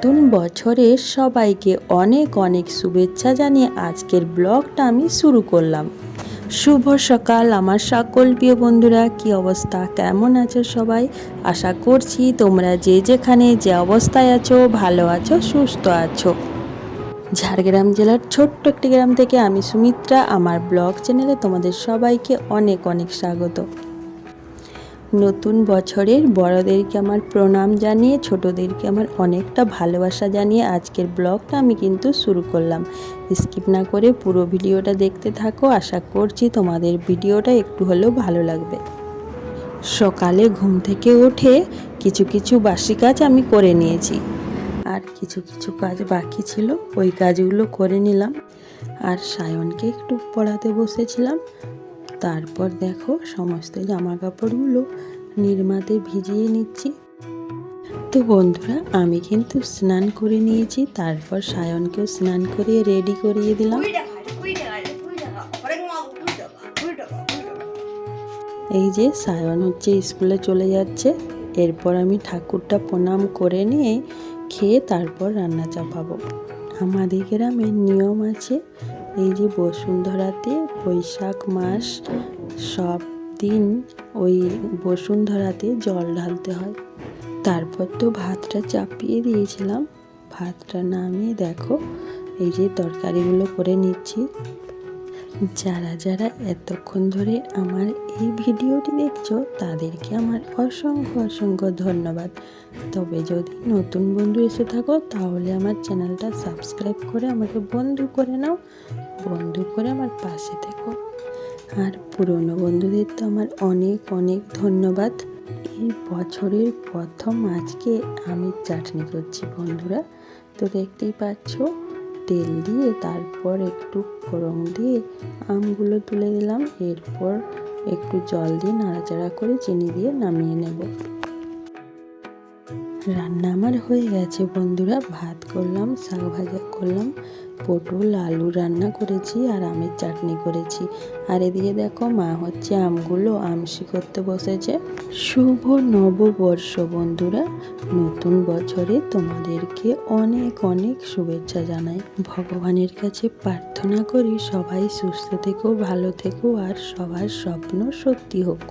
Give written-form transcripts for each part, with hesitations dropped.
নতুন বছরের সবাইকে অনেক অনেক শুভেচ্ছা জানিয়ে আজকের ব্লগটা আমি শুরু করলাম। শুভ সকাল আমার সকল প্রিয় বন্ধুরা, কি অবস্থা, কেমন আছো সবাই? আশা করছি তোমরা যে যেখানে যে অবস্থায় আছো ভালো আছো, সুস্থ আছো। ঝাড়গ্রাম জেলার ছোট্ট একটি গ্রাম থেকে আমি সুমিত্রা, আমার ব্লগ চ্যানেলে তোমাদের সবাইকে অনেক অনেক স্বাগত। নতুন বছরের বড়দেরকে আমার প্রণাম জানিয়ে ছোটদেরকে আমার অনেকটা ভালোবাসা জানিয়ে আজকের ব্লগটা আমি কিন্তু শুরু করলাম। স্কিপ না করে পুরো ভিডিওটা দেখতে থাকো, আশা করছি তোমাদের ভিডিওটা একটু হলেও ভালো লাগবে। সকালে ঘুম থেকে উঠে কিছু কিছু বাসি কাজ আমি করে নিয়েছি, আর কিছু কিছু কাজ বাকি ছিল, ওই কাজগুলো করে নিলাম। আর সায়নকে একটু পড়াতে বসেছিলাম। তারপর দেখো সমস্ত জামা কাপড়গুলো নিরমাতে ভিজিয়ে নিচ্ছি। তো বন্ধুরা, আমি কিন্তু স্নান করে নিয়েছি, তারপর সায়নকেও স্নান করিয়ে রেডি করিয়ে দিলাম। এই যে সায়ন হচ্ছে স্কুলে চলে যাচ্ছে, এরপর আমি ঠাকুরটা প্রণাম করে নিয়ে খেয়ে তারপর রান্না চাপাবো। আমাদের গ্রামের নিয়ম আছে, এই যে বসুন্ধরাতে বৈশাখ মাস সব দিন ওই বসুন্ধরাতে জল ঢালতে হয়। তারপর তো ভাতটা চাপিয়ে দিয়েছিলাম, ভাতটা নামিয়ে দেখো এই যে তরকারিগুলো করে নিচ্ছি। যারা যারা এতক্ষণ ধরে আমার এই ভিডিওটি দেখছো তাদেরকে আমার অসংখ্য অসংখ্য ধন্যবাদ। তবে যদি নতুন বন্ধু এসে থাকো তাহলে আমার চ্যানেলটা সাবস্ক্রাইব করে আমাকে বন্ধু করে নাও, বন্ধু করে আমার পাশে থেকো। আর পুরনো বন্ধুদের তো আমার অনেক অনেক ধন্যবাদ। এই বছরের প্রথম আজকে আমি চাটনি করছি বন্ধুরা, তো দেখতেই পাচ্ছ। তেল দিয়ে তারপর একটু ফোড়ন দিয়ে আমগুলো তুলে দিলাম, এরপর একটু জল দিয়ে নাড়াচাড়া করে চিনি দিয়ে নামিয়ে নেব। রান্না আমার হয়ে গেছে বন্ধুরা, ভাত করলাম, শাক ভাজা করলাম, পটল আলু রান্না করেছি আর আমের চাটনি করেছি। আর এদিকে দেখো মা হচ্ছে আমগুলো আমশি করতে বসেছে। শুভ নববর্ষ বন্ধুরা, নতুন বছরে তোমাদেরকে অনেক অনেক শুভেচ্ছা জানাই। ভগবানের কাছে প্রার্থনা করি সবাই সুস্থ থেকো, ভালো থেকো আর সবার স্বপ্ন সত্যি হোক।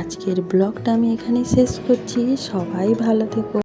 আজকের ব্লগটা আমি এখানে শেষ করছি, সবাই ভালো থেকো।